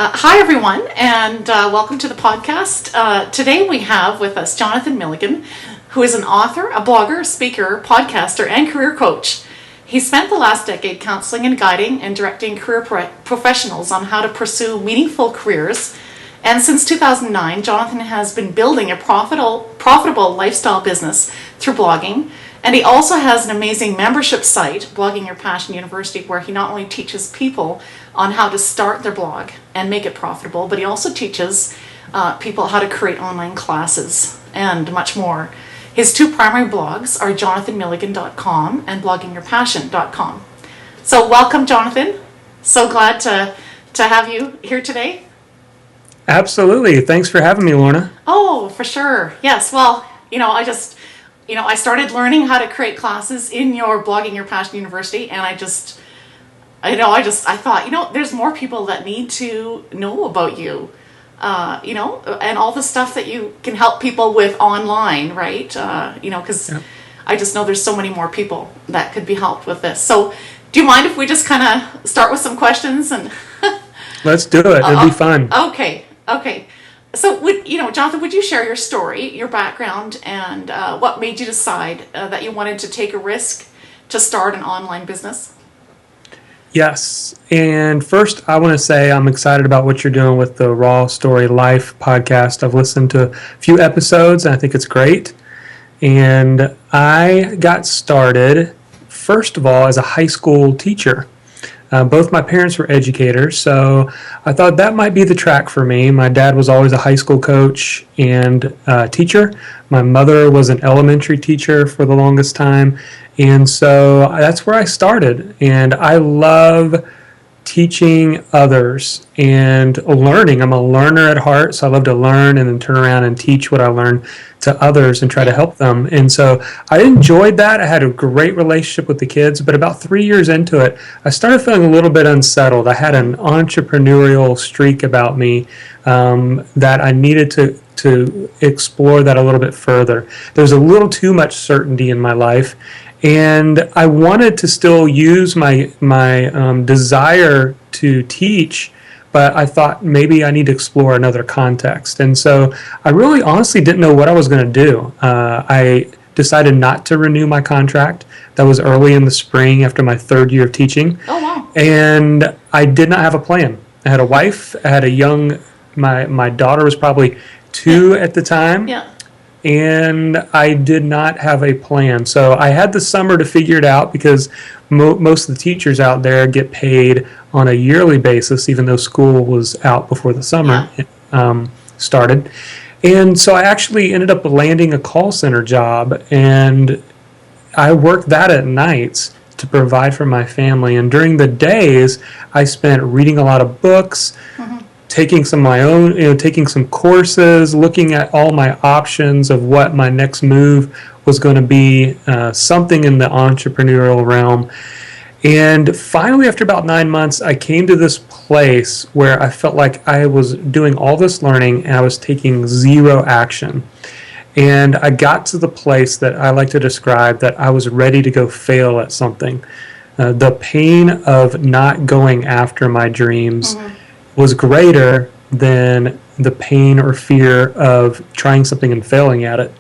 Hi, everyone, and welcome to the podcast. Today we have with us Jonathan Milligan, who is an author, a blogger, speaker, podcaster, and career coach. He spent the last decade counseling and guiding and directing career professionals on how to pursue meaningful careers. And since 2009, Jonathan has been building a profitable lifestyle business through blogging. And he also has an amazing membership site, Blogging Your Passion University, where he not only teaches people on how to start their blog and make it profitable, but he also teaches people how to create online classes and much more. His two primary blogs are jonathanmilligan.com and bloggingyourpassion.com. So welcome, Jonathan. So glad to have you here today. Absolutely. Thanks for having me, Lorna. Oh, for sure. Yes. Well, I started learning how to create classes in your Blogging Your Passion University, and I thought, there's more people that need to know about you, and all the stuff that you can help people with online, right? Because I just know there's so many more people that could be helped with this. So do you mind if we just kind of start with some questions? And Let's do it. It'll be fun. Okay. So, Jonathan, would you share your story, your background, and what made you decide that you wanted to take a risk to start an online business? Yes. And first, I want to say I'm excited about what you're doing with the Raw Story Life podcast. I've listened to a few episodes, and I think it's great. And I got started, first of all, as a high school teacher. Both my parents were educators, so I thought that might be the track for me. My dad was always a high school coach and teacher. My mother was an elementary teacher for the longest time, and so that's where I started. And I love teaching others and learning. I'm a learner at heart, so I love to learn and then turn around and teach what I learn to others and try to help them. And so I enjoyed that. I had a great relationship with the kids, but about 3 years into it, I started feeling a little bit unsettled. I had an entrepreneurial streak about me that I needed to explore that a little bit further. There was a little too much certainty in my life, and I wanted to still use my desire to teach, but I thought maybe I need to explore another context. And so I really honestly didn't know what I was going to do. I decided not to renew my contract. That was early in the spring after my third year of teaching. Oh, wow. And I did not have a plan. I had a wife. I had my daughter was probably 2 at the time. Yeah. And I did not have a plan. So I had the summer to figure it out because most of the teachers out there get paid on a yearly basis, even though school was out before the summer started. And so I actually ended up landing a call center job, and I worked that at nights to provide for my family. And during the days, I spent reading a lot of books, taking some courses, looking at all my options of what my next move was going to be, something in the entrepreneurial realm. And finally, after about 9 months, I came to this place where I felt like I was doing all this learning and I was taking zero action. And I got to the place that I like to describe that I was ready to go fail at something. The pain of not going after my dreams was greater than the pain or fear of trying something and failing at it.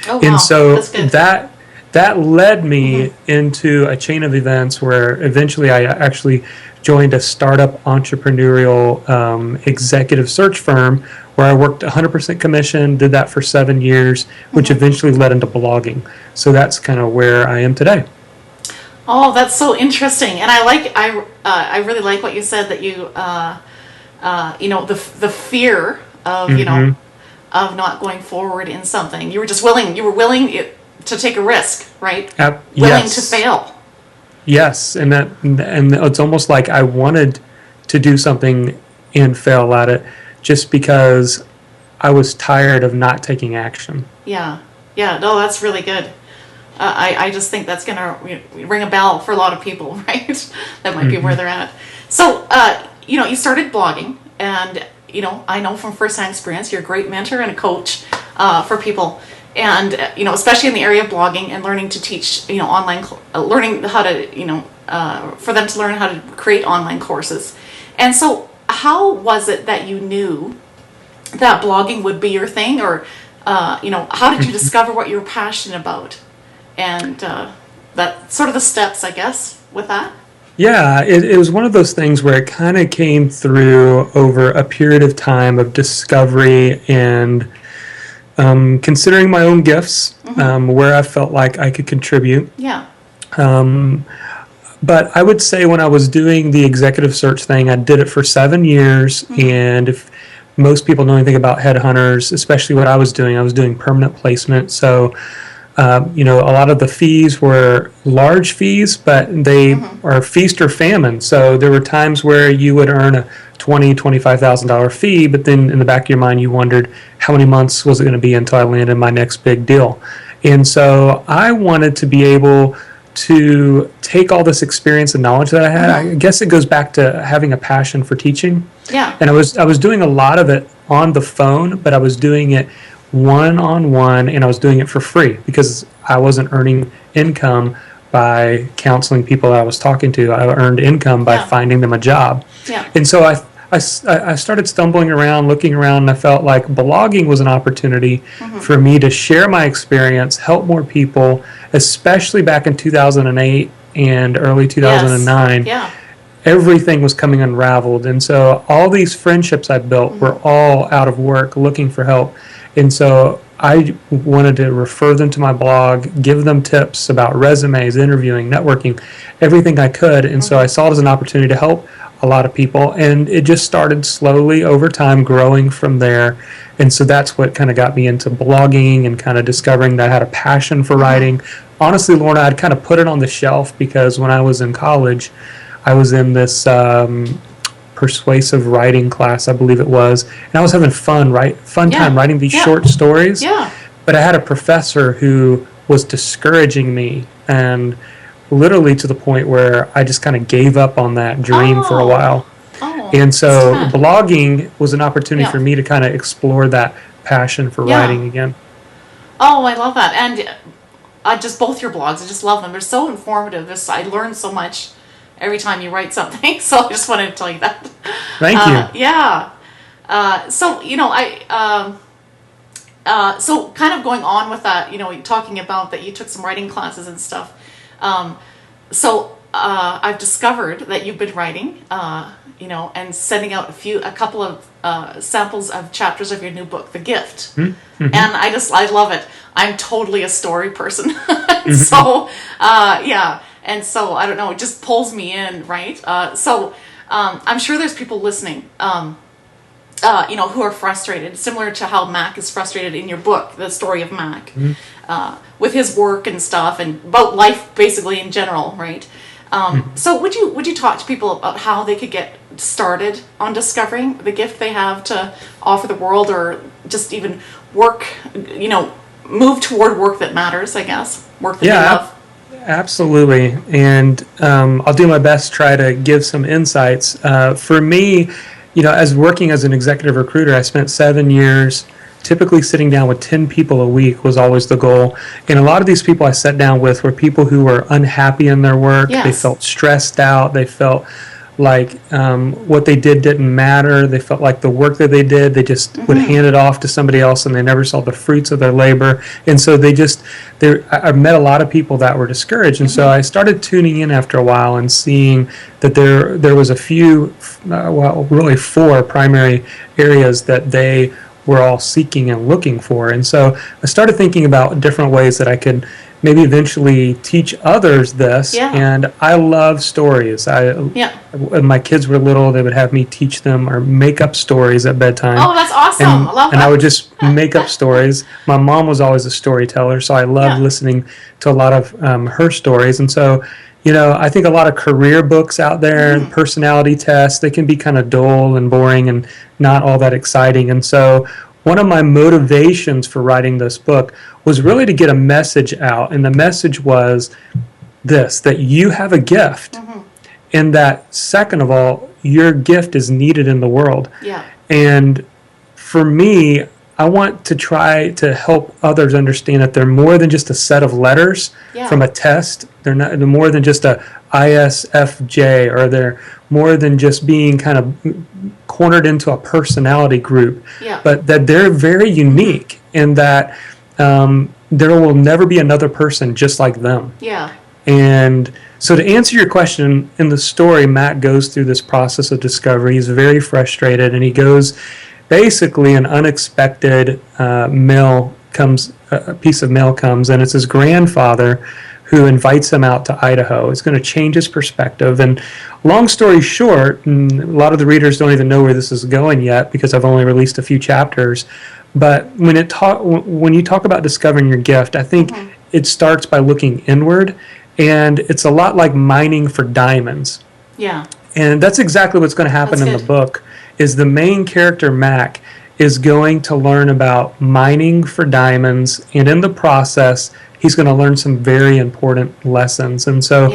Oh, wow. And so that led me into a chain of events where eventually I actually joined a startup entrepreneurial executive search firm where I worked 100% commission, did that for 7 years, which eventually led into blogging. So that's kind of where I am today. Oh, that's so interesting. And I really like what you said, that you the fear of of not going forward in something. You were willing to take a risk, right? Willing to fail. Yes, and it's almost like I wanted to do something and fail at it just because I was tired of not taking action. Yeah. No, that's really good. I just think that's going to ring a bell for a lot of people, right? That might be where they're at. So, you started blogging, and, I know from first-hand experience, you're a great mentor and a coach for people. And, especially in the area of blogging and learning to teach, online, learning how to, for them to learn how to create online courses. And so how was it that you knew that blogging would be your thing, or how did you discover what you were passionate about, and that sort of the steps, I guess, with that? Yeah, it was one of those things where it kind of came through over a period of time of discovery and considering my own gifts, where I felt like I could contribute. Yeah. But I would say when I was doing the executive search thing, I did it for 7 years. And if most people know anything about headhunters, especially what I was doing permanent placement. So, a lot of the fees were large fees, but they are feast or famine. So there were times where you would earn a $25,000 fee, but then in the back of your mind, you wondered how many months was it going to be until I landed my next big deal. And so I wanted to be able to take all this experience and knowledge that I had. I guess it goes back to having a passion for teaching. Yeah. And I was doing a lot of it on the phone, but I was doing it one-on-one, and I was doing it for free because I wasn't earning income by counseling people that I was talking to. I earned income by finding them a job. Yeah. And so I started stumbling around, looking around, and I felt like blogging was an opportunity for me to share my experience, help more people, especially back in 2008 and early 2009. Yeah. Everything was coming unraveled. And so all these friendships I built were all out of work, looking for help. And so I wanted to refer them to my blog, give them tips about resumes, interviewing, networking, everything I could. And so I saw it as an opportunity to help a lot of people. And it just started slowly over time growing from there. And so that's what kind of got me into blogging and kind of discovering that I had a passion for writing. Honestly, Lorna, I'd kind of put it on the shelf because when I was in college, I was in this persuasive writing class, I believe it was, and I was having fun time writing these short stories. Yeah. But I had a professor who was discouraging me, and literally to the point where I just kind of gave up on that dream for a while. And so blogging was an opportunity for me to kind of explore that passion for writing again. Oh, I love that. And just both your blogs, I just love them. They're so informative. I learn so much every time you write something. So I just wanted to tell you that. Thank you. Yeah. So kind of going on with that, talking about that you took some writing classes and stuff. I've discovered that you've been writing, and sending out a couple of samples of chapters of your new book, The Gift. And I love it. I'm totally a story person. So, and so, I don't know, it just pulls me in, right? I'm sure there's people listening, who are frustrated, similar to how Mac is frustrated in your book, the story of Mac, with his work and stuff, and about life basically in general, right? So would you talk to people about how they could get started on discovering the gift they have to offer the world, or just even work, move toward work that matters, I guess, work that you love? Absolutely. And I'll do my best to try to give some insights. For me, as working as an executive recruiter, I spent 7 years typically sitting down with 10 people a week was always the goal. And a lot of these people I sat down with were people who were unhappy in their work. Yes. They felt stressed out. They felt like what they did didn't matter. They felt like the work that they did, they just would hand it off to somebody else, and they never saw the fruits of their labor. And so I met a lot of people that were discouraged. And so I started tuning in after a while and seeing that there was a few, really 4 primary areas that they were all seeking and looking for. And so I started thinking about different ways that I could maybe eventually teach others this. Yeah. And I love stories. When my kids were little, they would have me teach them or make up stories at bedtime. Oh, that's awesome. I love that. And I would just make up stories. My mom was always a storyteller, so I loved listening to a lot of her stories. And so, I think a lot of career books out there, personality tests, they can be kind of dull and boring and not all that exciting. And so one of my motivations for writing this book was really to get a message out. And the message was this, that you have a gift. And that, second of all, your gift is needed in the world. Yeah. And for me, I want to try to help others understand that they're more than just a set of letters from a test. They're more than just a ISFJ, or they're more than just being kind of cornered into a personality group, but that they're very unique in that there will never be another person just like them. Yeah. And so to answer your question, in the story, Matt goes through this process of discovery. He's very frustrated, and he goes, basically an unexpected a piece of mail comes, and it's his grandfather who invites him out to Idaho. It's going to change his perspective. And long story short, and a lot of the readers don't even know where this is going yet because I've only released a few chapters, but when you talk about discovering your gift, I think it starts by looking inward, and it's a lot like mining for diamonds. Yeah. And that's exactly what's going to happen in the book, is the main character, Mac, is going to learn about mining for diamonds, and in the process, he's going to learn some very important lessons. And so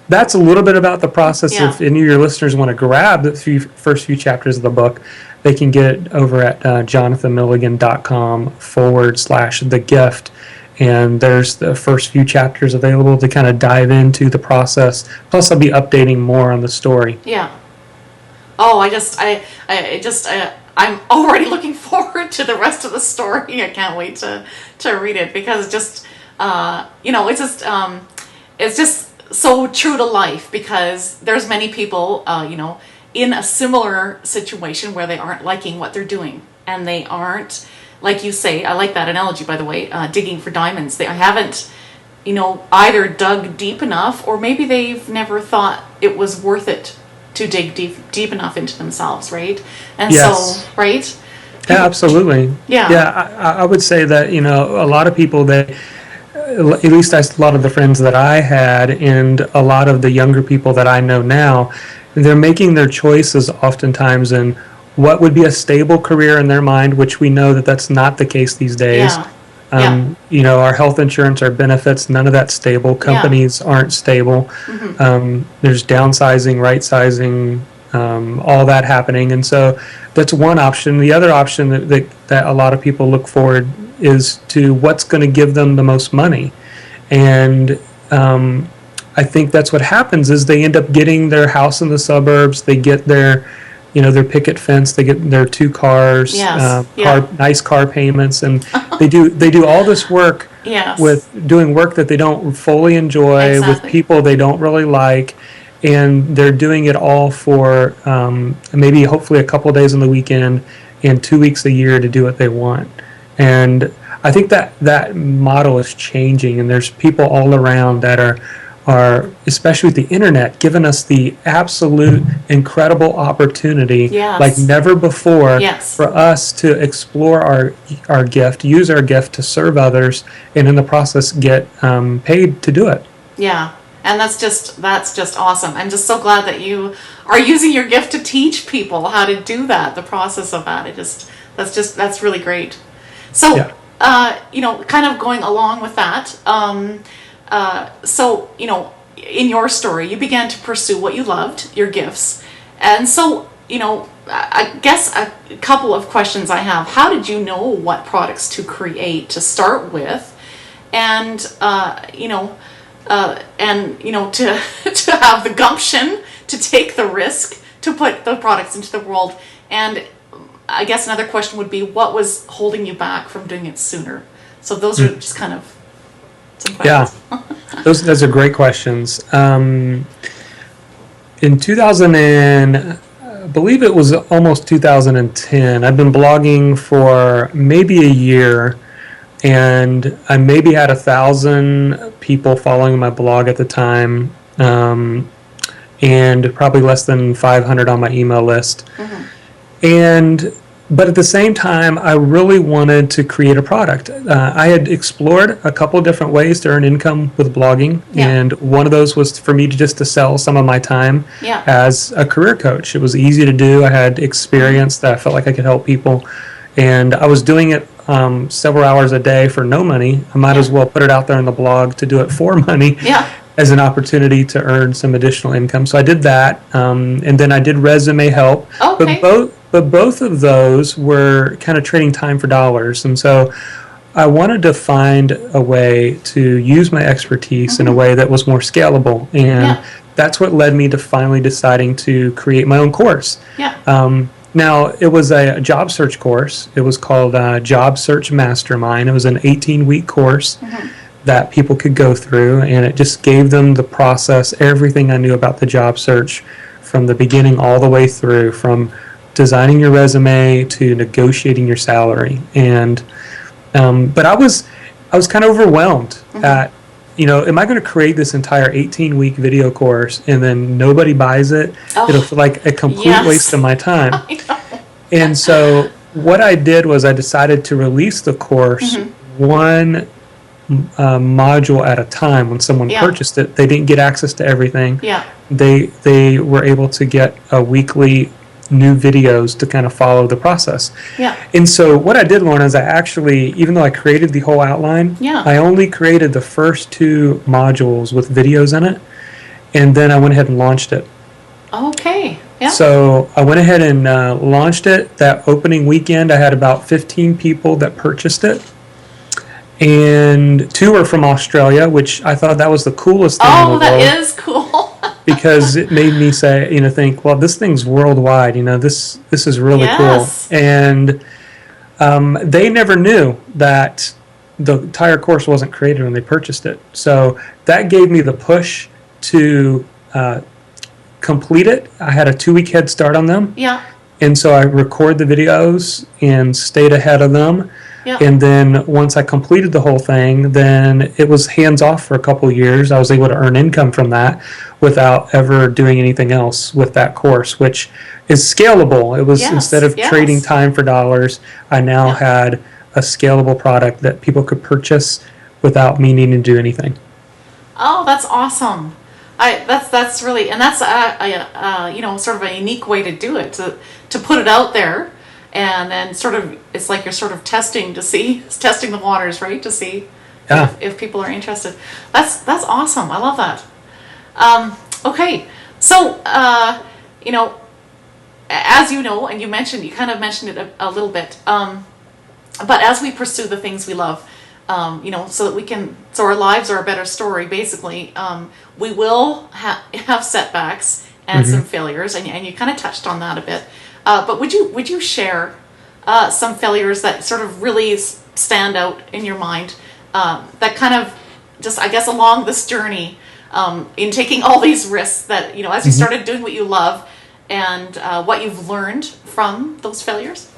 that's a little bit about the process. Yeah. If any of your listeners want to grab the first few chapters of the book, they can get it over at jonathanmilligan.com/thegift. And there's the first few chapters available to kind of dive into the process. Plus, I'll be updating more on the story. Yeah. Oh, I'm already looking forward to the rest of the story. I can't wait to read it, because it's just, it's just so true to life, because there's many people, in a similar situation where they aren't liking what they're doing, and they aren't, like you say, I like that analogy, by the way, digging for diamonds. They haven't, either dug deep enough, or maybe they've never thought it was worth it to dig deep enough into themselves, right? And yes. So, right? Yeah, absolutely. Yeah. Yeah, I would say that, a lot of people that, at least a lot of the friends that I had, and a lot of the younger people that I know now, they're making their choices oftentimes in what would be a stable career in their mind, which we know that that's not the case these days. Yeah. Our health insurance, our benefits, none of that's stable. Companies aren't stable. There's downsizing, right-sizing, all that happening. And so that's one option. The other option that a lot of people look forward is to what's going to give them the most money. And I think that's what happens, is they end up getting their house in the suburbs. They get their picket fence. They get their 2 cars, nice car payments, and they do all this work with doing work that they don't fully enjoy, with people they don't really like, and they're doing it all for maybe hopefully a couple of days on the weekend and 2 weeks a year to do what they want. And I think that model is changing, and there's people all around that are especially with the internet, giving us the absolute incredible opportunity, like never before, for us to explore our gift, use our gift to serve others, and in the process get paid to do it. Yeah. And that's just awesome. I'm just so glad that you are using your gift to teach people how to do that, the process of that. That's really great. So, kind of going along with that, in your story, you began to pursue what you loved, your gifts. And so, I guess a couple of questions I have. How did you know what products to create to start with? And, to have the gumption to take the risk to put the products into the world. And I guess another question would be, what was holding you back from doing it sooner? So those are just kind of some questions. Yeah, those are great questions. In 2000, I believe it was almost 2010, I'd been blogging for maybe a year, and I maybe had 1,000 people following my blog at the time, and probably less than 500 on my email list. But at the same time, I really wanted to create a product. I had explored a couple different ways to earn income with blogging, and one of those was for me to sell some of my time as a career coach. It was easy to do. I had experience that I felt like I could help people, and I was doing it several hours a day for no money. I might as well put it out there on the blog to do it for money. As an opportunity to earn some additional income. So I did that, and then I did resume help. But both of those were kind of trading time for dollars. And so I wanted to find a way to use my expertise in a way that was more scalable, and that's what led me to finally deciding to create my own course. Now, it was a job search course. It was called Job Search Mastermind. It was an 18-week course that people could go through, and it just gave them the process, everything I knew about the job search from the beginning all the way through, from designing your resume to negotiating your salary. And but I was kind of overwhelmed at, am I going to create this entire 18-week video course and then nobody buys it? It'll feel like a complete waste of my time. And so what I did was I decided to release the course one module at a time. When someone purchased it, they didn't get access to everything. They were able to get a weekly new videos to kind of follow the process. And so what I did, Lorna, is I actually, even though I created the whole outline, I only created the first 2 modules with videos in it, and then I went ahead and launched it. So I went ahead and launched it. That opening weekend, I had about 15 people that purchased it, and 2 are from Australia, which I thought that was the coolest thing in the world. That is cool. Because it made me say, think, well, this thing's worldwide. This is really cool. And they never knew that the entire course wasn't created when they purchased it. So that gave me the push to complete it. I had a 2-week head start on them. And so I record the videos and stayed ahead of them. And then once I completed the whole thing, then it was hands-off for a couple of years. I was able to earn income from that without ever doing anything else with that course, which is scalable. It was, instead of trading time for dollars, I now had a scalable product that people could purchase without me needing to do anything. Oh, that's awesome. That's really, and that's sort of a unique way to do it, to put it out there. And then sort of, it's like you're sort of testing the waters, right? To see if people are interested. That's awesome. I love that. Okay. So, as you know, and you kind of mentioned it a little bit, but as we pursue the things we love, so that so our lives are a better story, basically, we will have setbacks and some failures, and you kind of touched on that a bit. But would you share some failures that sort of really stand out in your mind, that kind of just, I guess, along this journey, in taking all these risks that, as you started doing what you love, and what you've learned from those failures?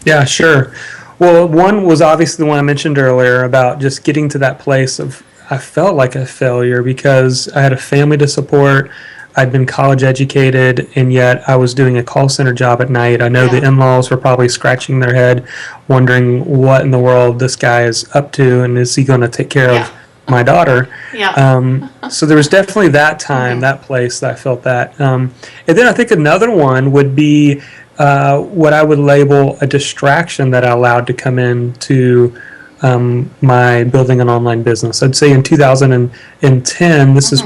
Yeah, sure. Well, one was obviously the one I mentioned earlier about just getting to that place of, I felt like a failure because I had a family to support. I'd been college educated, and yet I was doing a call center job at night. I know the in-laws were probably scratching their head, wondering what in the world this guy is up to, and is he going to take care of my daughter? So there was definitely that time, that place that I felt that. And then I think another one would be what I would label a distraction that I allowed to come into my building an online business. I'd say in 2010, this is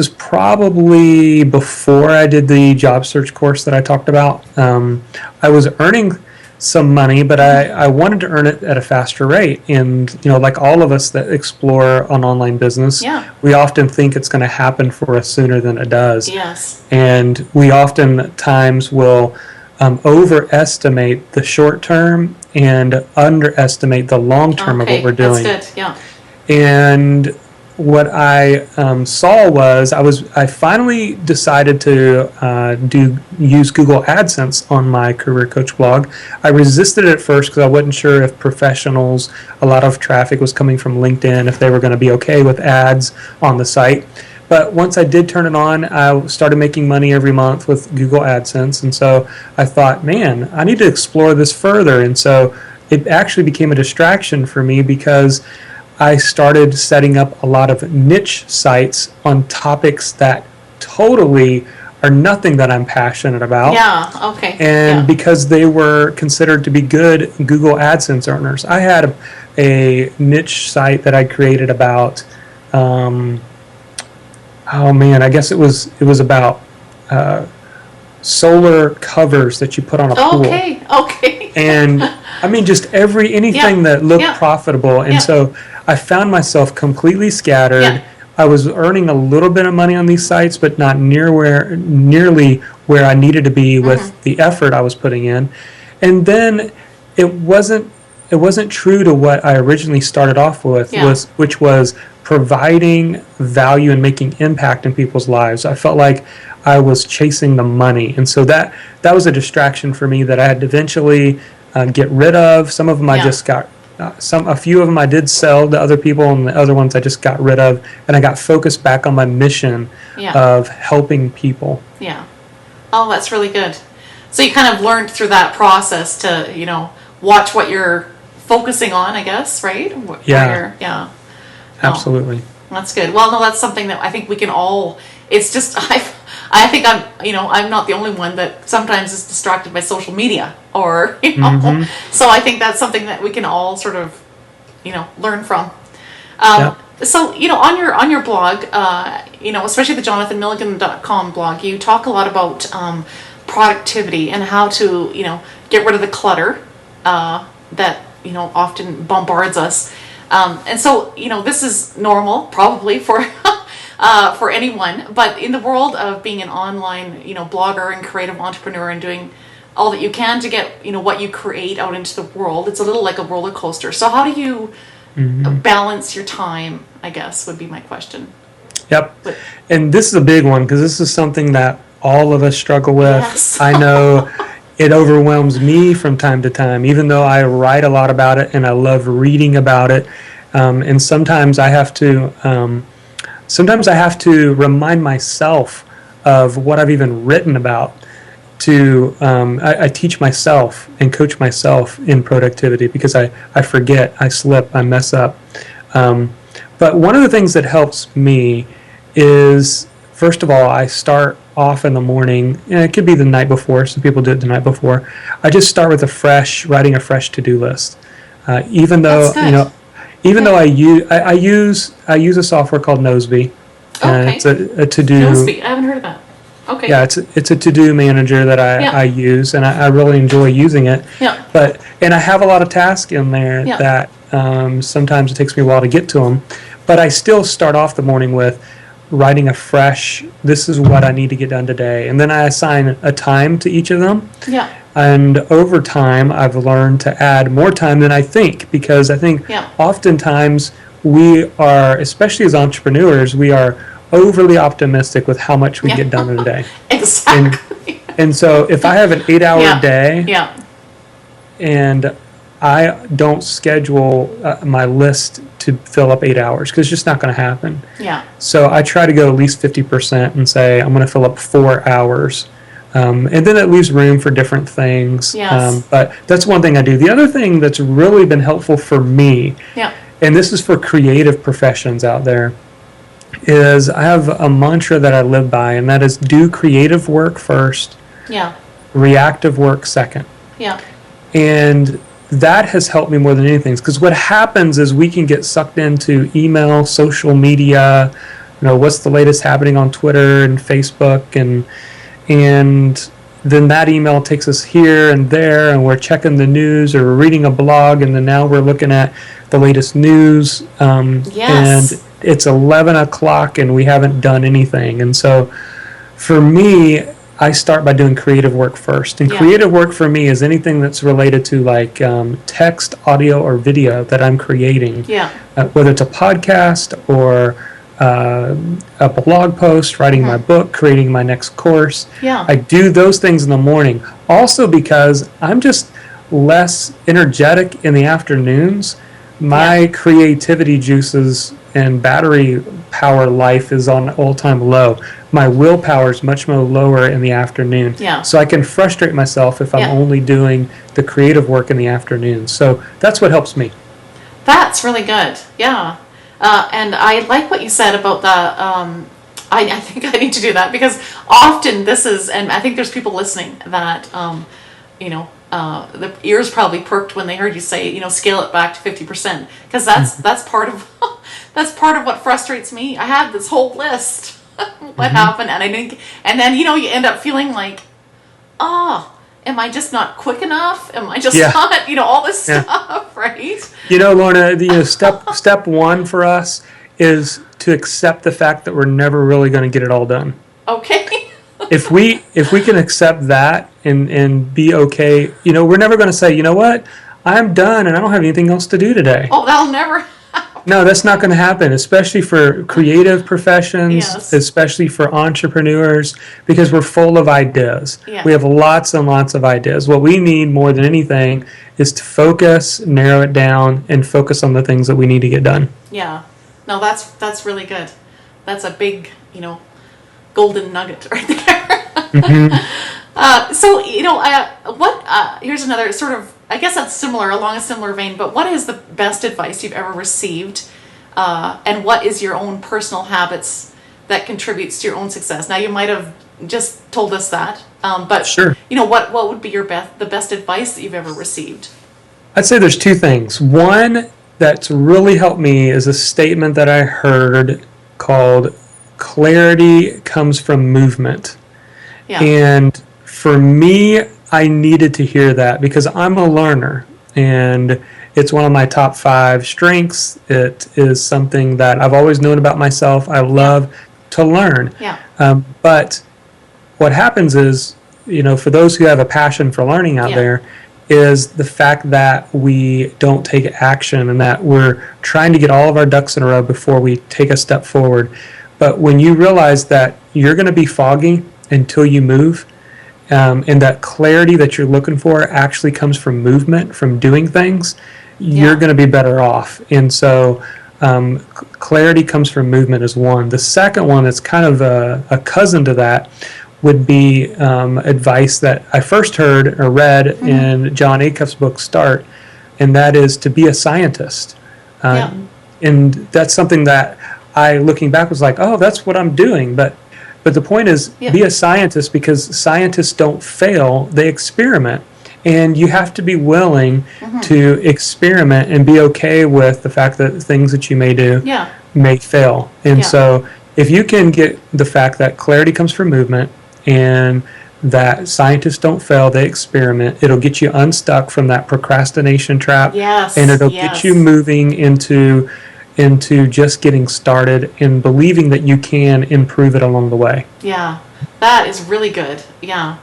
probably before I did the job search course that I talked about. I was earning some money, but I wanted to earn it at a faster rate. And, like all of us that explore an online business, we often think it's going to happen for us sooner than it does. And we oftentimes will overestimate the short term and underestimate the long term of what we're doing. That's good. And what I saw was I finally decided to use Google AdSense on my Career Coach blog. I resisted it at first because I wasn't sure if professionals, a lot of traffic was coming from LinkedIn, if they were going to be okay with ads on the site. But once I did turn it on, I started making money every month with Google AdSense. And so I thought, man, I need to explore this further. And so it actually became a distraction for me because I started setting up a lot of niche sites on topics that totally are nothing that I'm passionate about. And because they were considered to be good Google AdSense earners. I had a niche site that I created about, I guess it was about solar covers that you put on a pool. And I mean, just anything that looked profitable. And so I found myself completely scattered. Yeah. I was earning a little bit of money on these sites, but not nearly where I needed to be with the effort I was putting in. And then it wasn't true to what I originally started off with, which was providing value and making impact in people's lives. I felt like I was chasing the money, and so that was a distraction for me that I had to eventually get rid of. Some of them I just got. A few of them I did sell to other people, and the other ones I just got rid of, and I got focused back on my mission of helping people. Yeah. Oh, that's really good. So you kind of learned through that process to, watch what you're focusing on, I guess, right? Yeah. Absolutely. That's good. Well, no, that's something that I think we can all. It's just I think I'm not the only one that sometimes is distracted by social media or So I think that's something that we can all sort of learn from. So on your blog, especially the JonathanMilligan.com blog, you talk a lot about productivity and how to get rid of the clutter that often bombards us. And so, this is normal probably for anyone, but in the world of being an online, blogger and creative entrepreneur and doing all that you can to get, what you create out into the world, it's a little like a roller coaster. So how do you balance your time, I guess, would be my question. Yep. And this is a big one because this is something that all of us struggle with. Yes. I know it overwhelms me from time to time, even though I write a lot about it and I love reading about it. And sometimes I have to remind myself of what I've even written about. I teach myself and coach myself in productivity because I forget, I slip, I mess up. But one of the things that helps me is, first of all, I start off in the morning, and it could be the night before. Some people do it the night before. I just start with writing a fresh to-do list. Even though though I use a software called Noseby. Okay. It's a to-do. Noseby, I haven't heard of that. Okay. Yeah, it's a to-do manager that I use, and I really enjoy using it. Yeah. And I have a lot of tasks in there that sometimes it takes me a while to get to them. But I still start off the morning with writing a fresh, this is what I need to get done today. And then I assign a time to each of them. Yeah. And over time, I've learned to add more time than I think, because I think oftentimes we are, especially as entrepreneurs, we are overly optimistic with how much we get done in a day. Exactly. And so if I have an 8-hour day and I don't schedule my list to fill up 8 hours, because it's just not going to happen. Yeah. So I try to go at least 50% and say I'm going to fill up 4 hours. And then it leaves room for different things. Yes. But that's one thing I do. The other thing that's really been helpful for me, and this is for creative professions out there, is I have a mantra that I live by, and that is do creative work first, reactive work second. Yeah. And that has helped me more than anything, because what happens is we can get sucked into email, social media, what's the latest happening on Twitter and Facebook, and then that email takes us here and there, and we're checking the news or we're reading a blog, and then now we're looking at the latest news, and it's 11 o'clock and we haven't done anything. And so for me, I start by doing creative work first. And creative work for me is anything that's related to like text, audio, or video that I'm creating. Whether it's a podcast or a blog post, writing my book, creating my next course. I do those things in the morning. Also because I'm just less energetic in the afternoons. My creativity juices and battery power life is on all-time low. My willpower is much more lower in the afternoon. So I can frustrate myself if I'm only doing the creative work in the afternoon. So that's what helps me. That's really good. Yeah. And I like what you said about the, I think I need to do that, because often this is, and I think there's people listening that, the ears probably perked when they heard you say, scale it back to 50%, because that's part of that's part of what frustrates me. I had this whole list. What happened, and I didn't, and then you end up feeling like, and am I just not quick enough? Am I just Yeah. not, all this Yeah. stuff, right? Lorna, step one for us is to accept the fact that we're never really going to get it all done. Okay. If we can accept that and be okay, we're never going to say, you know what, I'm done and I don't have anything else to do today. Oh, that'll never happen. No, that's not going to happen, especially for creative professions, Yes. especially for entrepreneurs, because we're full of ideas. Yeah. We have lots and lots of ideas. What we need more than anything is to focus, narrow it down, and focus on the things that we need to get done. Yeah. No, that's really good. That's a big, golden nugget right there. So, here's another sort of, I guess that's similar, along a similar vein, but what is the best advice you've ever received? And what is your own personal habits that contributes to your own success? Now, you might have just told us that, but Sure. What would be the best advice that you've ever received? I'd say there's two things. One that's really helped me is a statement that I heard called "Clarity comes from movement." Yeah. And for me, I needed to hear that because I'm a learner, and it's one of my top 5 strengths. It is something that I've always known about myself. I love to learn. Yeah. But what happens is, for those who have a passion for learning out there, is the fact that we don't take action and that we're trying to get all of our ducks in a row before we take a step forward. But when you realize that you're going to be foggy until you move, and that clarity that you're looking for actually comes from movement, from doing things, you're going to be better off. And so clarity comes from movement is one. The second one that's kind of a cousin to that would be advice that I first heard or read in John Acuff's book, Start, and that is to be a scientist. And that's something that I, looking back, was like, oh, that's what I'm doing. But the point is, be a scientist, because scientists don't fail, they experiment. And you have to be willing to experiment and be okay with the fact that things that you may do may fail. And so if you can get the fact that clarity comes from movement and that scientists don't fail, they experiment, it'll get you unstuck from that procrastination trap. And it'll get you moving into just getting started and believing that you can improve it along the way. Yeah, that is really good. Yeah,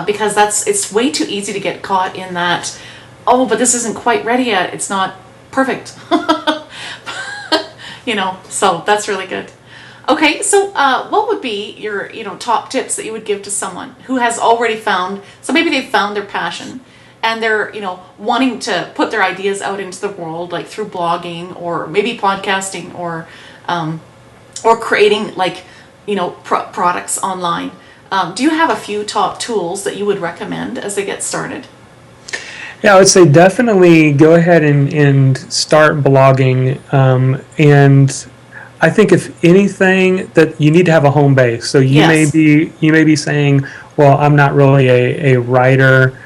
because it's way too easy to get caught in that, oh, but this isn't quite ready yet. It's not perfect. So that's really good. Okay, so what would be your, top tips that you would give to someone who has already found, so maybe they've found their passion, and they're, wanting to put their ideas out into the world, like through blogging or maybe podcasting or creating products online. Do you have a few top tools that you would recommend as they get started? Yeah, I would say definitely go ahead and start blogging. And I think if anything, that you need to have a home base. So you may be saying, well, I'm not really a writer.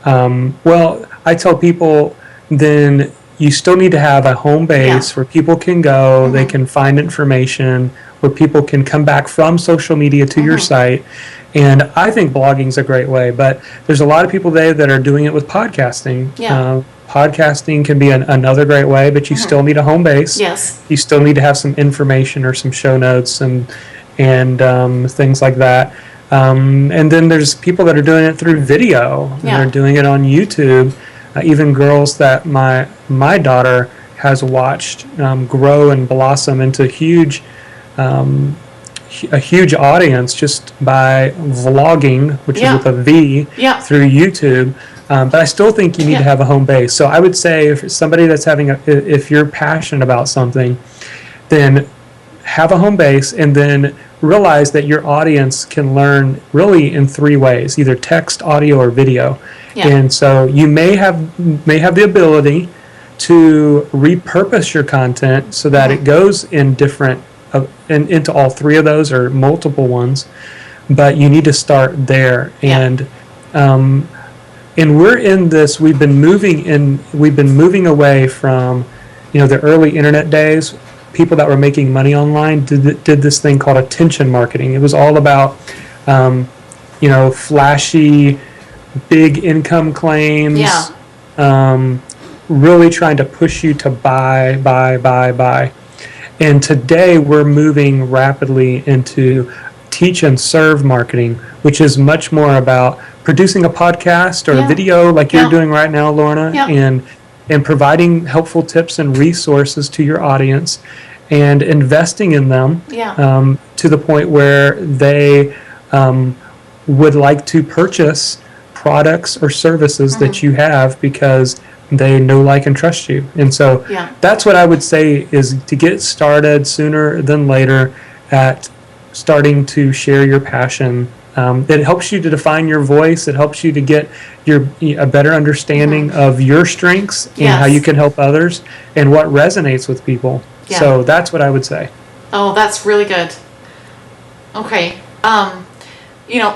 Well, I tell people, then you still need to have a home base where people can go, they can find information, where people can come back from social media to your site. And I think blogging is a great way, but there's a lot of people today that are doing it with podcasting. Podcasting can be another great way, but you still need a home base. Yes. You still need to have some information or some show notes and things like that. And then there's people that are doing it through video. And they're doing it on YouTube. Even girls that my daughter has watched grow and blossom into a huge audience just by vlogging, which is with a V, through YouTube. But I still think you need to have a home base. So I would say if somebody that's if you're passionate about something, then have a home base, and then realize that your audience can learn really in 3 ways, either text, audio, or video. And so you may have the ability to repurpose your content so that it goes in different into all 3 of those or multiple ones, but you need to start there. And we're in this. We've been moving away from the early internet days. People that were making money online did this thing called attention marketing. It was all about flashy big income claims, Yeah. really trying to push you to buy. And today we're moving rapidly into teach and serve marketing, which is much more about producing a podcast or a Yeah. video like you're Yeah. doing right now, Lorna, Yeah. and providing helpful tips and resources to your audience and investing in them Yeah. to the point where they would like to purchase products or services that you have because they know, like, and trust you. And so Yeah. that's what I would say is to get started sooner than later at starting to share your passion. It helps you to define your voice. It helps you to get a better understanding of your strengths and how Yes. you can help others and what resonates with people. Yeah. So that's what I would say. Oh, that's really good. Okay.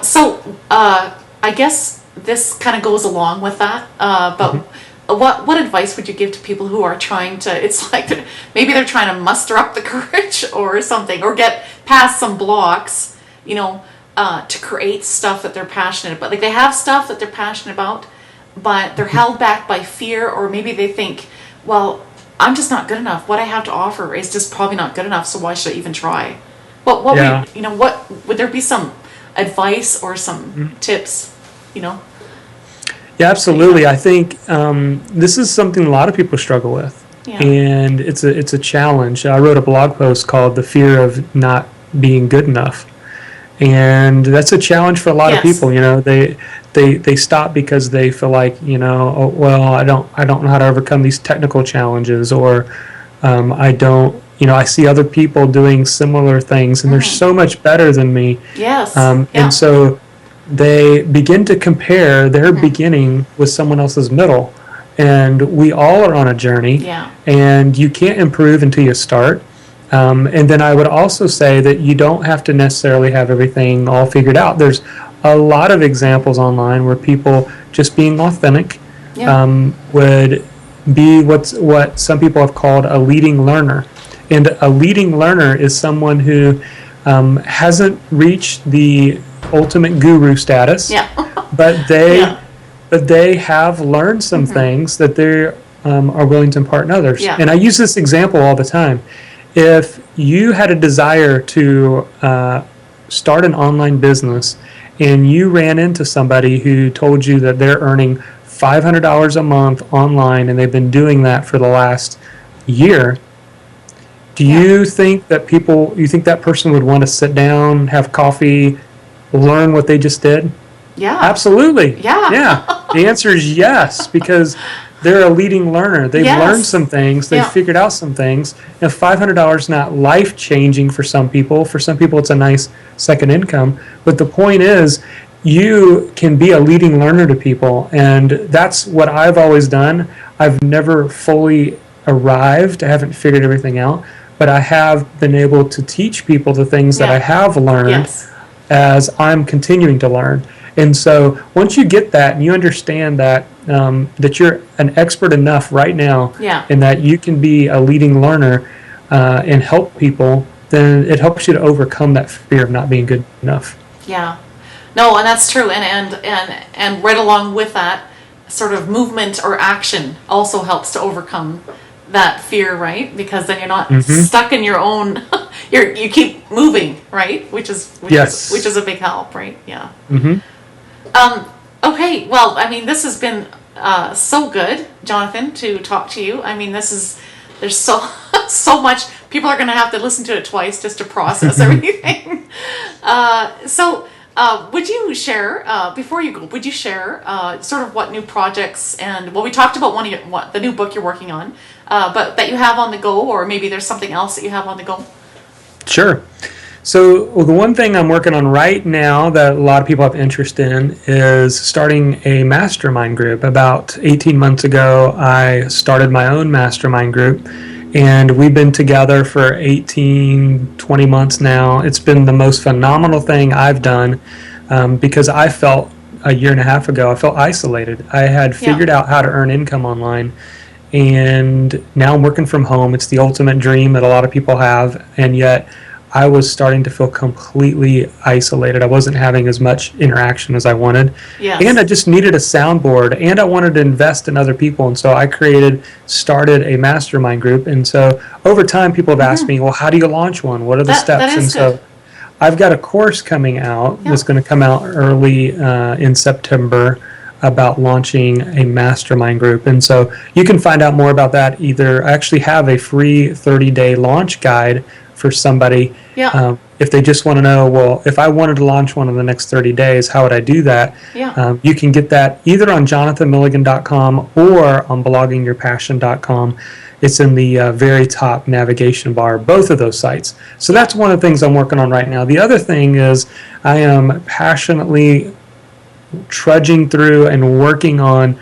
So I guess this kind of goes along with that. But what advice would you give to people who are trying to? It's like maybe they're trying to muster up the courage or something, or get past some blocks. To create stuff that they're passionate about. Like, they have stuff that they're passionate about, but they're held back by fear, or maybe they think, well, I'm just not good enough. What I have to offer is just probably not good enough, so why should I even try? What would there be some advice or some tips, Yeah, absolutely. I think this is something a lot of people struggle with, and it's a challenge. I wrote a blog post called "The Fear of Not Being Good Enough," and that's a challenge for a lot of people. They stop because they feel like, oh, well, I don't know how to overcome these technical challenges, or I don't. I see other people doing similar things, and they're so much better than me. Yes. And so they begin to compare their beginning with someone else's middle. And we all are on a journey. Yeah. And you can't improve until you start. And then I would also say that you don't have to necessarily have everything all figured out. There's a lot of examples online where people just being authentic would be what some people have called a leading learner. And a leading learner is someone who hasn't reached the ultimate guru status, but they have learned some things that they are willing to impart in others. Yeah. And I use this example all the time. If you had a desire to start an online business and you ran into somebody who told you that they're earning $500 a month online and they've been doing that for the last year, do you think that that person would want to sit down, have coffee, learn what they just did? Yeah. Absolutely. Yeah. The answer is yes, because they're a leading learner. They've learned some things. They've figured out some things. And $500 is not life-changing for some people. For some people, it's a nice second income. But the point is, you can be a leading learner to people. And that's what I've always done. I've never fully arrived. I haven't figured everything out. But I have been able to teach people the things that I have learned as I'm continuing to learn. And so once you get that and you understand that that you're an expert enough right now and that you can be a leading learner and help people, then it helps you to overcome that fear of not being good enough. Yeah. No, and that's true. And right along with that, sort of movement or action also helps to overcome that fear, right? Because then you're not stuck in your own. You keep moving, right? Which is a big help, right? Yeah. Okay. Well, I mean, this has been so good, Jonathan, to talk to you. I mean, there's so much. People are going to have to listen to it twice just to process everything. Would you share, before you go, would you share sort of what new projects we talked about the new book you're working on, but that you have on the go, or maybe there's something else that you have on the go? Sure. So the one thing I'm working on right now that a lot of people have interest in is starting a mastermind group. About 18 months ago, I started my own mastermind group, and we've been together for 20 months now. It's been the most phenomenal thing I've done because I felt a year and a half ago, I felt isolated. I had figured out how to earn income online, and now I'm working from home. It's the ultimate dream that a lot of people have, and yet I was starting to feel completely isolated. I wasn't having as much interaction as I wanted. Yes. And I just needed a soundboard, and I wanted to invest in other people. And so I started a mastermind group. And so over time, people have asked me, well, how do you launch one? What are the steps? That is and good. so I've got a course coming out that's going to come out early in September about launching a mastermind group. And so you can find out more about that. I actually have a free 30-day launch guide for somebody. If they just want to know, well, if I wanted to launch one in the next 30 days, how would I do that? You can get that either on jonathanmilligan.com or on bloggingyourpassion.com. It's in the very top navigation bar, both of those sites. So that's one of the things I'm working on right now. The other thing is I am passionately trudging through and working on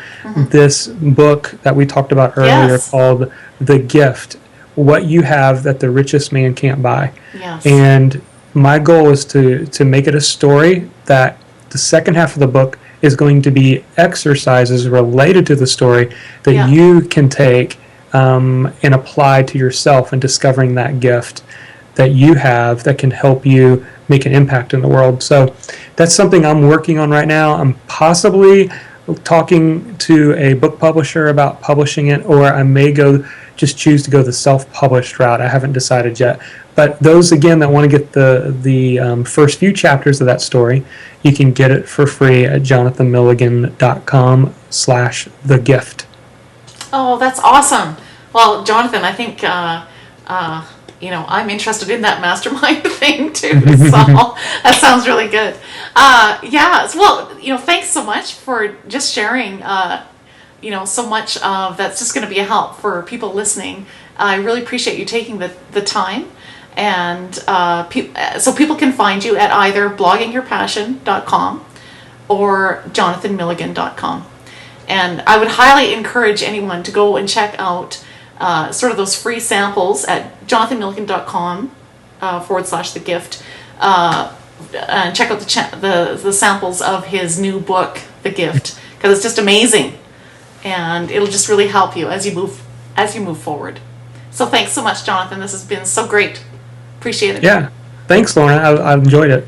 this book that we talked about earlier called The Gift, What You Have That the Richest Man Can't Buy. And my goal is to make it a story that the second half of the book is going to be exercises related to the story that you can take and apply to yourself in discovering that gift that you have that can help you make an impact in the world. So that's something I'm working on right now. I'm possibly talking to a book publisher about publishing it, or I may just choose to go the self-published route. I haven't decided yet. But those, again, that want to get the first few chapters of that story, you can get it for free at jonathanmilligan.com/thegift. Oh, that's awesome. Well, Jonathan, I think I'm interested in that mastermind thing too. So that sounds really good. Well, thanks so much for just sharing. So much of that's just going to be a help for people listening. I really appreciate you taking the time, and so people can find you at either bloggingyourpassion.com or jonathanmilligan.com. And I would highly encourage anyone to go and check out sort of those free samples at jonathanmilligan.com /the gift, and check out the samples of his new book, The Gift, because it's just amazing, and it'll just really help you as you move forward. So thanks so much, Jonathan. This has been so great. Appreciate it. Yeah, thanks, Lauren. I enjoyed it.